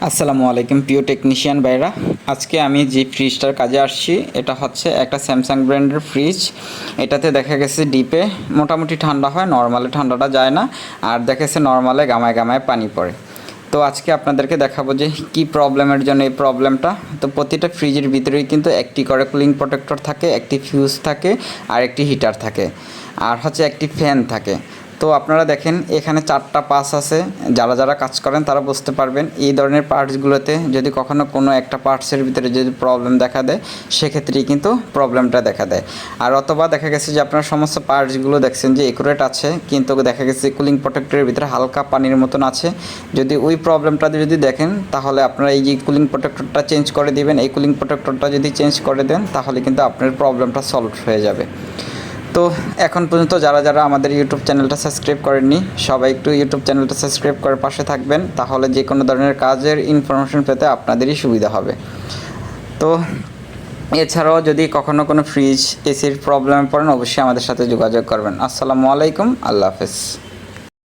আসসালামু আলাইকুম প্রিয় টেকনিশিয়ান ভাইরা। আজকে আমি যে ফ্রিজটার কাজে আসছি এটা হচ্ছে একটা স্যামসাং ব্র্যান্ডের ফ্রিজ। এটাতে দেখা গেছে ডিপে মোটামুটি ঠান্ডা হয়, নর্মালে ঠান্ডাটা যায় না, আর দেখা গেছে নর্মালে গামায় গামায় পানি পড়ে। তো আজকে আপনাদেরকে দেখাবো যে কি প্রবলেমের জন্য এই প্রবলেমটা। তো প্রতিটা ফ্রিজের ভিতরেই কিন্তু একটি করে কুলিং প্রোটেক্টর থাকে, একটি ফিউজ থাকে, আর একটি হিটার থাকে, আর হচ্ছে একটি ফ্যান থাকে। তো আপনারা দেখেন এখানে 4টা পাস আছে। যারা যারা কাজ করেন তারা বুঝতে পারবেন এই ধরনের পার্টসগুলোতে যদি কখনো কোনো একটা পার্টসের ভিতরে যদি প্রবলেম দেখা দেয় সেক্ষেত্রেই কিন্তু প্রবলেমটা দেখা দেয়। আর অথবা দেখা গেছে যে আপনার সমস্ত পার্টসগুলো দেখছেন যে একুরেট আছে, কিন্তু দেখা গেছে কুলিং প্রোটেক্টরের ভিতরে হালকা পানির মতন আছে। যদি ওই প্রবলেমটা যদি দেখেন তাহলে আপনারা এই যে কুলিং প্রোটেক্টরটা চেঞ্জ করে দিবেন। এই কুলিং প্রোটেক্টরটা যদি চেঞ্জ করে দেন তাহলে কিন্তু আপনার প্রবলেমটা সলভ হয়ে যাবে। তো এখন পর্যন্ত যারা যারা আমাদের ইউটিউব চ্যানেলটা সাবস্ক্রাইব করেননি সবাই একটু ইউটিউব চ্যানেলটা সাবস্ক্রাইব করে পাশে থাকবেন, তাহলে যে কোনো ধরনের কাজের ইনফরমেশন পেতে আপনাদেরই সুবিধা হবে। তো এছাড়াও যদি কখনো কোনো ফ্রিজ এসির প্রবলেমে পড়েন অবশ্যই আমাদের সাথে যোগাযোগ করবেন। আসসালামু আলাইকুম, আল্লাহ হাফেজ।